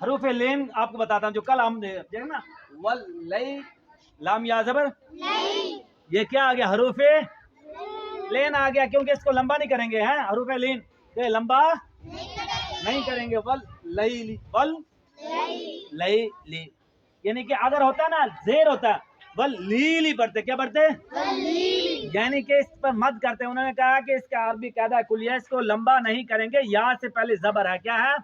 حروف لین آپ کو بتاتا ہوں جو کل ہم دیکھیں نا، واللی لام یا زبر یہ کیا آ گیا؟ حروف لین آ گیا، کیونکہ اس کو لمبا نہیں کریں گے، ہیں حروف لین یہ لمبا نہیں کریں گے. واللیلی واللیلی، یعنی کہ اگر ہوتا نا زیر ہوتا واللیلی پڑھتے، کیا پڑھتے؟ یعنی کہ اس پر مد کرتے. انہوں نے کہا کہ اس کا عربی قاعدہ کلیہ، اس کو لمبا نہیں کریں گے. یا سے پہلے زبر ہے، کیا ہے؟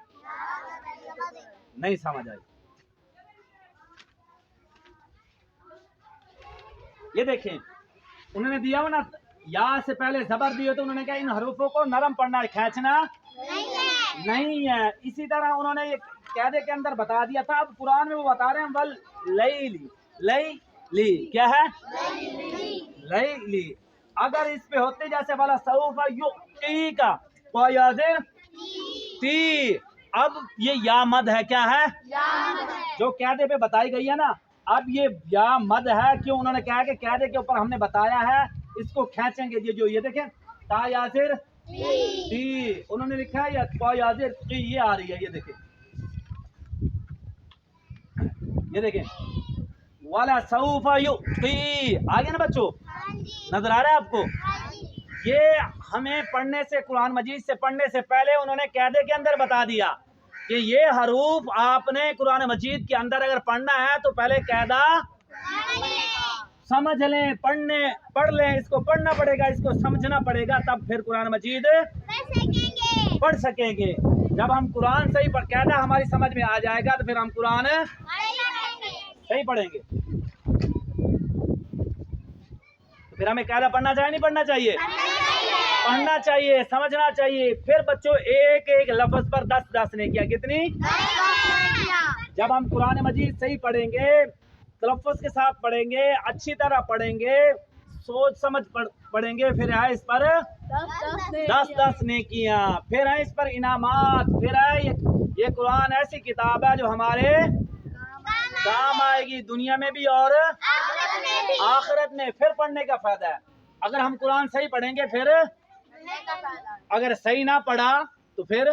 نہیں سمجھ آئی. یہ دیکھیں انہوں نے دیا ہو نا یا سے پہلے زبر دی ہو، تو انہوں نے کہا ان حروفوں کو نرم پڑھنا ہے، کھینچنا نہیں ہے. اسی طرح انہوں نے یہ قاعدے کے اندر بتا دیا تھا، اب قرآن میں وہ بتا رہے ہیں واللیلی، لیلی کیا ہے؟ لیلی. اگر اس پہ ہوتے جیسے والا سوف یعطیک ویزر تی، اب یہ یا مد ہے، کیا ہے؟ جو قاعدے پہ بتائی گئی ہے نا، اب یہ یا مد ہے. کیوں؟ انہوں نے کہا کہ قاعدے کے اوپر ہم نے بتایا ہے اس کو کھینچیں گے. جو یہ دیکھیں تا یازر تی، انہوں نے لکھا ہے یا تا یازر تی، یہ آ رہی ہے. یہ دیکھیں، یہ دیکھیں والا سوف یعطی آگے نا بچوں، نظر آ رہا ہے آپ کو؟ یہ ہمیں پڑھنے سے، قرآن مجید سے پڑھنے سے پہلے انہوں نے قاعدے کے اندر بتا دیا کہ یہ حروف آپ نے قرآن مجید کے اندر اگر پڑھنا ہے تو پہلے قاعدہ سمجھ لیں، پڑھ لیں، اس کو پڑھنا پڑے گا، اس کو سمجھنا پڑے گا، تب پھر قرآن مجید پڑھ سکیں گے. جب ہم قرآن صحیح پڑھ، قاعدہ ہماری سمجھ میں آ جائے گا تو پھر ہم قرآن صحیح پڑھیں گے. پھر ہمیں قاعدہ پڑھنا چاہیے نہیں پڑھنا چاہیے؟ پڑھنا چاہیے، سمجھنا چاہیے. پھر بچوں ایک ایک لفظ پر 10 نے کیا، کتنی؟ جب ہم قرآن مجید صحیح پڑھیں گے، تلفظ کے ساتھ پڑھیں گے، اچھی طرح پڑھیں گے، سوچ سمجھ پڑھیں گے، پھر ہے اس پر 10 نیکیاں، پھر ہے اس پر انعامات. پھر ہے یہ قرآن ایسی کتاب ہے جو ہمارے کام آئے گی، دنیا میں بھی اور آخرت میں. پھر پڑھنے کا فائدہ ہے. اگر ہم قرآن صحیح پڑھیں گے پھر، اگر صحیح نہ پڑھا تو پھر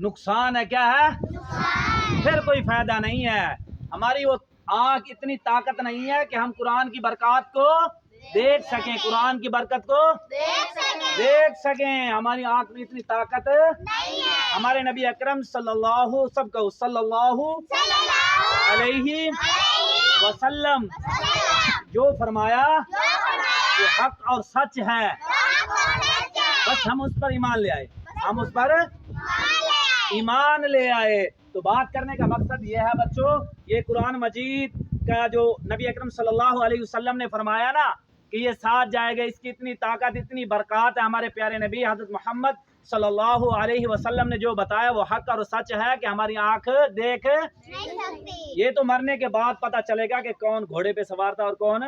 نقصان ہے. کیا ہے؟ پھر کوئی فائدہ نہیں ہے. ہماری وہ آنکھ اتنی طاقت نہیں ہے کہ ہم قرآن کی برکات کو دیکھ سکیں، قرآن کی برکت کو دیکھ سکیں. ہماری آنکھ میں اتنی طاقت ہمارے نبی اکرم صلی اللہ علیہ وسلم جو فرمایا وہ حق اور سچ ہے، بس ہم اس پر ایمان لے آئے، ہم اس پر ایمان لے آئے. تو بات کرنے کا مقصد یہ ہے بچوں، یہ قرآن مجید کا جو نبی اکرم صلی اللہ علیہ وسلم نے فرمایا نا کہ یہ ساتھ جائے گا، اس کی اتنی طاقت، اتنی برکات ہے. ہمارے پیارے نبی حضرت محمد صلی اللہ علیہ وسلم نے جو بتایا وہ حق اور سچ ہے کہ ہماری آنکھ دیکھ نہیں سکتی. یہ تو مرنے کے بعد پتہ چلے گا کہ کون گھوڑے پہ سوار تھا اور کون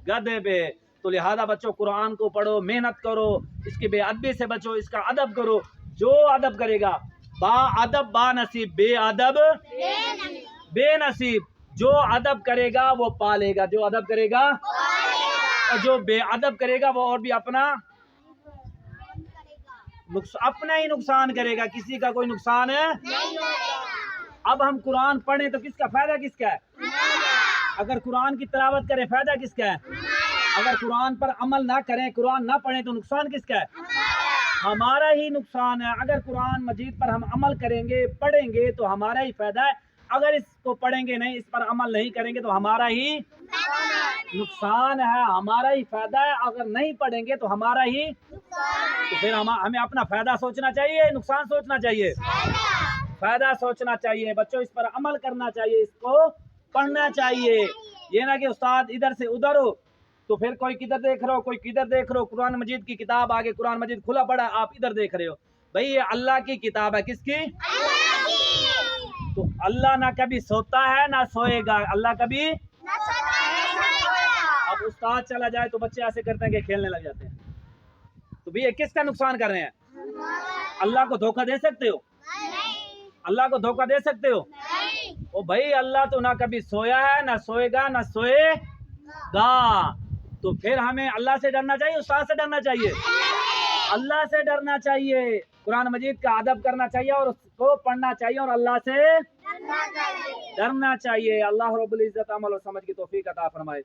گدھے پہ. تو لہذا بچوں قرآن کو پڑھو، محنت کرو، اس کی بے ادبی سے بچو، اس کا ادب کرو. جو ادب کرے گا با ادب با نصیب، بے ادب بے نصیب. جو ادب کرے گا وہ پالے گا، جو ادب کرے گا، اور جو بے ادب کرے گا وہ اور بھی اپنا ہی نقصان کرے گا، کسی کا کوئی نقصان نہیں. اب ہم قرآن پڑھیں تو کس کا فائدہ، کس کا ہے؟ اگر قرآن کی تلاوت کریں فائدہ کس کا ہے؟ اگر قرآن پر عمل نہ کریں، قرآن نہ پڑھیں تو نقصان کس کا ہے؟ ہمارا ہی نقصان ہے. اگر قرآن مجید پر ہم عمل کریں گے، پڑھیں گے تو ہمارا ہی فائدہ ہے. اگر اس کو پڑھیں گے نہیں، اس پر عمل نہیں کریں گے تو ہمارا ہی نقصان ہے، ہمارا ہی فائدہ ہے. اگر نہیں پڑھیں گے تو ہمارا ہی، تو پھر ہمیں اپنا فائدہ سوچنا چاہیے، نقصان سوچنا چاہیے، فائدہ سوچنا چاہیے. بچوں اس پر عمل کرنا چاہیے، اس کو پڑھنا چاہیے. یہ نہ کہ استاد ادھر سے ادھر ہو تو پھر کوئی کدھر دیکھ رہا ہو، کوئی کدھر دیکھ رہا ہو. قرآن مجید کی کتاب آگے، قرآن مجید کھلا پڑا، آپ ادھر دیکھ رہے ہو. بھئی یہ اللہ کی کتاب ہے، کس کی؟ تو اللہ نہ کبھی سوتا ہے نہ سوئے گا، اللہ کبھی. اب استاد چلا جائے تو بچے ایسے کرتے ہیں کہ کھیلنے لگ جاتے ہیں. تو بھی یہ کس کا نقصان کر رہے ہیں؟ اللہ کو دھوکہ دے سکتے ہو؟ اللہ کو دھوکہ دے سکتے ہو؟ او بھائی اللہ تو نہ کبھی سویا ہے، نہ سوئے گا، نہ سوئے گا. تو پھر ہمیں اللہ سے ڈرنا چاہیے، استاد سے ڈرنا چاہیے، اللہ سے ڈرنا چاہیے، قرآن مجید کا ادب کرنا چاہیے اور کو پڑھنا چاہیے اور اللہ سے ڈرنا چاہیے۔ اللہ رب العزت عمل اور سمجھ کی توفیق عطا فرمائے۔